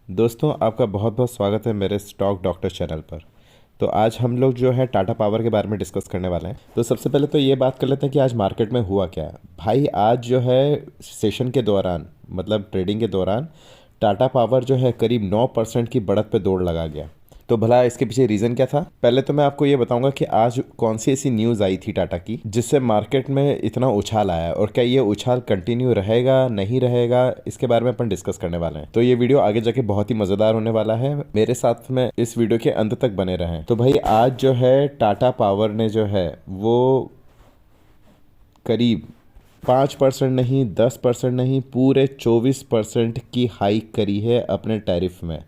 दोस्तों आपका बहुत बहुत स्वागत है मेरे स्टॉक डॉक्टर चैनल पर। तो आज हम लोग जो है टाटा पावर के बारे में डिस्कस करने वाले हैं। तो सबसे पहले तो ये बात कर लेते हैं कि आज मार्केट में हुआ क्या। भाई आज जो है सेशन के दौरान मतलब ट्रेडिंग के दौरान टाटा पावर जो है करीब 9% की बढ़त पे दौड़ लगा गया। तो भला इसके पीछे रीज़न क्या था। पहले तो मैं आपको ये बताऊंगा कि आज कौन सी ऐसी न्यूज़ आई थी टाटा की जिससे मार्केट में इतना उछाल आया और क्या ये उछाल कंटिन्यू रहेगा नहीं रहेगा, इसके बारे में अपन डिस्कस करने वाले हैं। तो ये वीडियो आगे जाके बहुत ही मज़ेदार होने वाला है, मेरे साथ में इस वीडियो के अंत तक बने रहें। तो भाई आज जो है टाटा पावर ने जो है वो करीब 5% नहीं, 10% नहीं, पूरे 24% की हाइक करी है अपने टैरिफ में।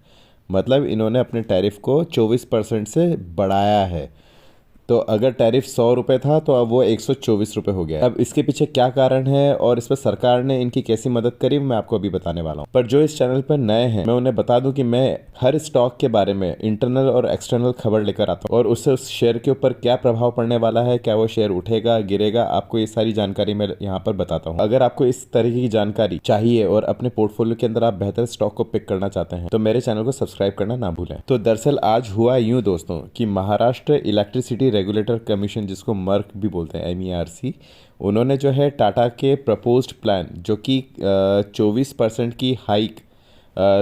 मतलब इन्होंने अपने टैरिफ को 24% से बढ़ाया है। तो अगर टैरिफ 100 रुपये था तो अब वो 124 रुपये हो गया। अब इसके पीछे क्या कारण है और इस पर सरकार ने इनकी कैसी मदद करी मैं आपको अभी बताने वाला हूँ। पर जो इस चैनल पर नए हैं मैं उन्हें बता दूं कि मैं हर स्टॉक के बारे में इंटरनल और एक्सटर्नल खबर लेकर आता हूँ और उससे उस शेयर के ऊपर क्या प्रभाव पड़ने वाला है, क्या वो शेयर उठेगा गिरेगा, आपको ये सारी जानकारी मैं यहाँ पर बताता हूँ। अगर आपको इस तरीके की जानकारी चाहिए और अपने पोर्टफोलियो के अंदर आप बेहतर स्टॉक को पिक करना चाहते हैं तो मेरे चैनल को सब्सक्राइब करना ना भूलें। तो दरअसल आज हुआ यूं दोस्तों कि महाराष्ट्र इलेक्ट्रिसिटी रेगुलेटर कमीशन, जिसको मर्क भी बोलते हैं, MERC, उन्होंने जो है टाटा के प्रपोज्ड प्लान जो कि 24% की हाइक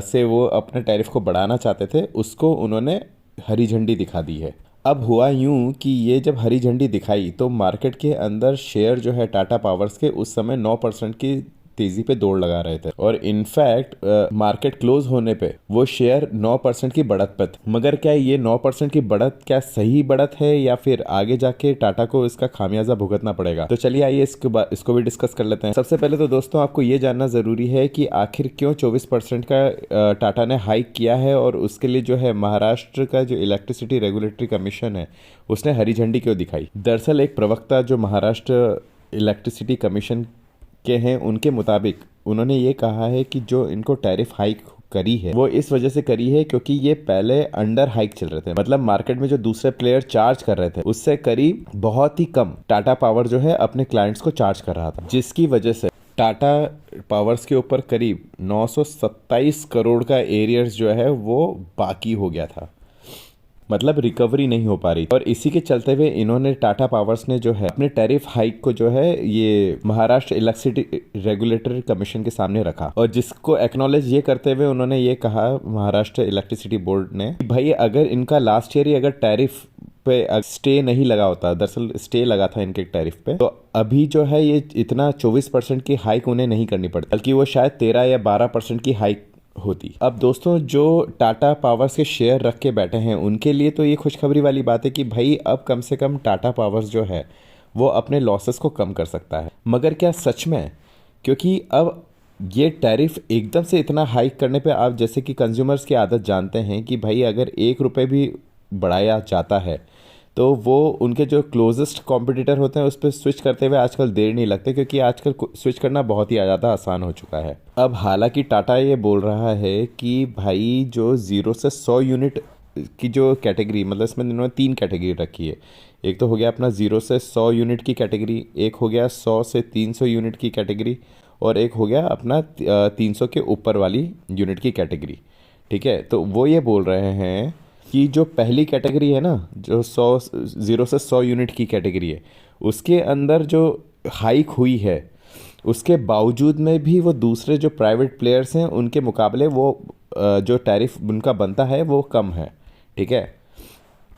से वो अपने टैरिफ को बढ़ाना चाहते थे उसको उन्होंने हरी झंडी दिखा दी है। अब हुआ यूं कि ये जब हरी झंडी दिखाई तो मार्केट के अंदर शेयर जो है टाटा पावर्स के उस समय 9% की तेजी पे दौड़ लगा रहे थे और इनफैक्ट मार्केट क्लोज होने पे वो शेयर 9% की बढ़त पे थे। मगर क्या ये 9% की बढ़त क्या सही बढ़त है या फिर आगे जाके टाटा को इसका खामियाजा भुगतना पड़ेगा। तो चलिए आइए इसको भी डिस्कस कर लेते हैं। सबसे पहले तो दोस्तों आपको ये जानना जरूरी है कि आखिर क्यों 24% का टाटा ने हाइक किया है और उसके लिए जो है महाराष्ट्र का जो इलेक्ट्रिसिटी रेगुलेटरी कमीशन है उसने हरी झंडी क्यों दिखाई। दरअसल एक प्रवक्ता जो महाराष्ट्र इलेक्ट्रिसिटी कमीशन के हैं उनके मुताबिक उन्होंने ये कहा है कि जो इनको टैरिफ हाइक करी है वो इस वजह से करी है क्योंकि ये पहले अंडर हाइक चल रहे थे। मतलब मार्केट में जो दूसरे प्लेयर चार्ज कर रहे थे उससे करीब बहुत ही कम टाटा पावर जो है अपने क्लाइंट्स को चार्ज कर रहा था, जिसकी वजह से टाटा पावर्स के ऊपर करीब 927 करोड़ का एरियर्स जो है वो बाकी हो गया था। मतलब रिकवरी नहीं हो पा रही और इसी के चलते हुए इन्होंने टाटा पावर्स ने जो है अपने टैरिफ हाइक को जो है ये महाराष्ट्र इलेक्ट्रिसिटी रेगुलेटरी कमीशन के सामने रखा और जिसको एक्नॉलेज ये करते हुए उन्होंने ये कहा महाराष्ट्र इलेक्ट्रिसिटी बोर्ड ने कि भाई अगर इनका लास्ट ईयर ही अगर टैरिफ पे स्टे नहीं लगा होता, दरअसल स्टे लगा था इनके टैरिफ पे, तो अभी जो है ये इतना 24% की हाइक उन्हें नहीं करनी पड़ती बल्कि वो शायद 13 या 12% की हाइक होती। अब दोस्तों जो टाटा पावर्स के शेयर रख के बैठे हैं उनके लिए तो ये खुशखबरी वाली बात है कि भाई अब कम से कम टाटा पावर्स जो है वो अपने लॉसेस को कम कर सकता है। मगर क्या सच में? क्योंकि अब ये टैरिफ एकदम से इतना हाइक करने पे आप जैसे कि कंज्यूमर्स की आदत जानते हैं कि भाई अगर 1 रुपये भी बढ़ाया जाता है तो वो उनके जो क्लोजेस्ट कॉम्पिटिटर होते हैं उस पर स्विच करते हुए आजकल देर नहीं लगती क्योंकि आजकल स्विच करना बहुत ही ज़्यादा आसान हो चुका है। अब हालांकि टाटा ये बोल रहा है कि भाई जो 0 से 100 यूनिट की जो कैटेगरी, मतलब इसमें इन्होंने 3 कैटेगरी रखी है। एक तो हो गया अपना 0 से 100 यूनिट की कैटेगरी, एक हो गया 100 से 300 यूनिट की कैटेगरी और एक हो गया अपना 300 के ऊपर वाली यूनिट की कैटेगरी। ठीक है, तो वो ये बोल रहे हैं कि जो पहली कैटेगरी है ना, जो 0 से 100 यूनिट की कैटेगरी है, उसके अंदर जो हाइक हुई है उसके बावजूद में भी वो दूसरे जो प्राइवेट प्लेयर्स हैं उनके मुकाबले वो जो टैरिफ उनका बनता है वो कम है। ठीक है,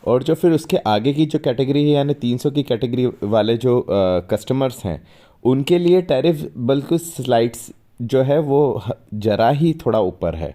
और जो फिर उसके आगे की जो कैटेगरी है यानी 300 की कैटेगरी वाले जो कस्टमर्स हैं उनके लिए टैरिफ बल्कि स्लाइड्स जो है वो जरा ही थोड़ा ऊपर है।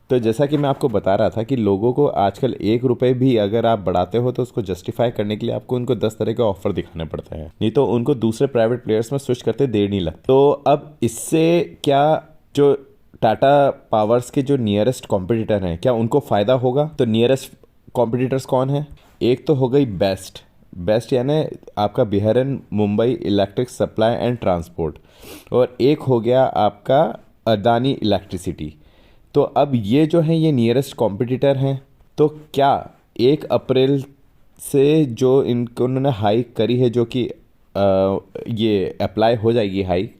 तो जैसा कि मैं आपको बता रहा था कि लोगों को आजकल 1 रुपये भी अगर आप बढ़ाते हो तो उसको जस्टिफाई करने के लिए आपको उनको 10 तरह के ऑफर दिखाने पड़ते हैं, नहीं तो उनको दूसरे प्राइवेट प्लेयर्स में स्विच करते देर नहीं लगती। तो अब इससे क्या जो टाटा पावर्स के जो नियरेस्ट कॉम्पिटिटर हैं क्या उनको फ़ायदा होगा? तो नियरेस्ट कॉम्पिटिटर्स कौन है? एक तो हो गई बेस्ट यानी आपका Brihan Mumbai electric supply and transport और एक हो गया आपका अदानी इलेक्ट्रिसिटी। तो अब ये जो है ये नियरेस्ट कॉम्पिटिटर हैं। तो क्या 1 अप्रैल से जो इनको उन्होंने हाइक करी है जो कि ये अप्लाई हो जाएगी हाइक,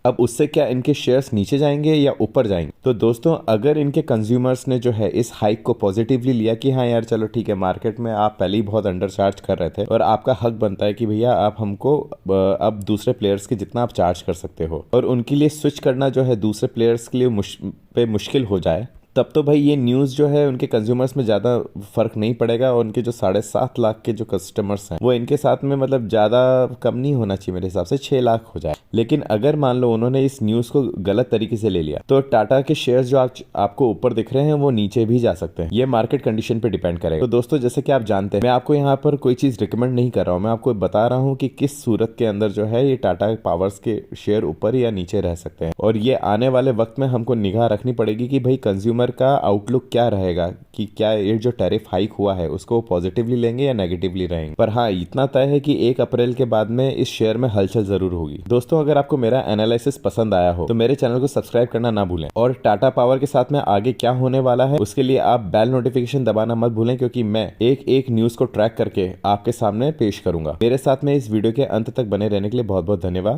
अब उससे क्या इनके शेयर्स नीचे जाएंगे या ऊपर जाएंगे? तो दोस्तों अगर इनके कंज्यूमर्स ने जो है इस हाइक को पॉजिटिवली लिया कि हाँ यार चलो ठीक है, मार्केट में आप पहले ही बहुत अंडर चार्ज कर रहे थे और आपका हक बनता है कि भैया आप हमको अब दूसरे प्लेयर्स के जितना आप चार्ज कर सकते हो, और उनके लिए स्विच करना जो है दूसरे प्लेयर्स के लिए मुश्किल हो जाए, तब तो भाई ये न्यूज़ जो है उनके कंज्यूमर्स में ज़्यादा फर्क नहीं पड़ेगा, और उनके जो 7.5 लाख के जो कस्टमर्स हैं वो इनके साथ में मतलब ज़्यादा कम नहीं होना चाहिए, मेरे हिसाब से 6 लाख हो जाए। लेकिन अगर मान लो उन्होंने इस न्यूज़ को गलत तरीके से ले लिया तो टाटा के शेयर्स जो आपको ऊपर दिख रहे हैं वो नीचे भी जा सकते हैं। ये मार्केट कंडीशन पे डिपेंड करेगा। तो दोस्तों जैसे कि आप जानते हैं मैं आपको यहाँ पर कोई चीज़ रिकमेंड नहीं कर रहा हूँ, मैं आपको बता रहा हूँ कि किस सूरत के अंदर जो है ये टाटा पावर्स के शेयर ऊपर या नीचे रह सकते हैं, और ये आने वाले वक्त में हमको निगाह रखनी पड़ेगी कि भाई कंज्यूमर का आउटलुक क्या रहेगा, कि क्या ये जो टैरिफ हाइक हुआ है उसको पॉजिटिवली लेंगे या नेगेटिवली रहेंगे। पर हाँ इतना तय है कि 1 अप्रैल के बाद में इस शेयर में हलचल जरूर होगी। दोस्तों अगर आपको मेरा एनालिसिस पसंद आया हो तो मेरे चैनल को सब्सक्राइब करना ना भूलें, और टाटा पावर के साथ में आगे क्या होने वाला है उसके लिए आप बेल नोटिफिकेशन दबाना मत भूलें, क्योंकि मैं एक एक न्यूज को ट्रैक करके आपके सामने पेश करूंगा। मेरे साथ में इस वीडियो के अंत तक बने रहने के लिए बहुत बहुत धन्यवाद।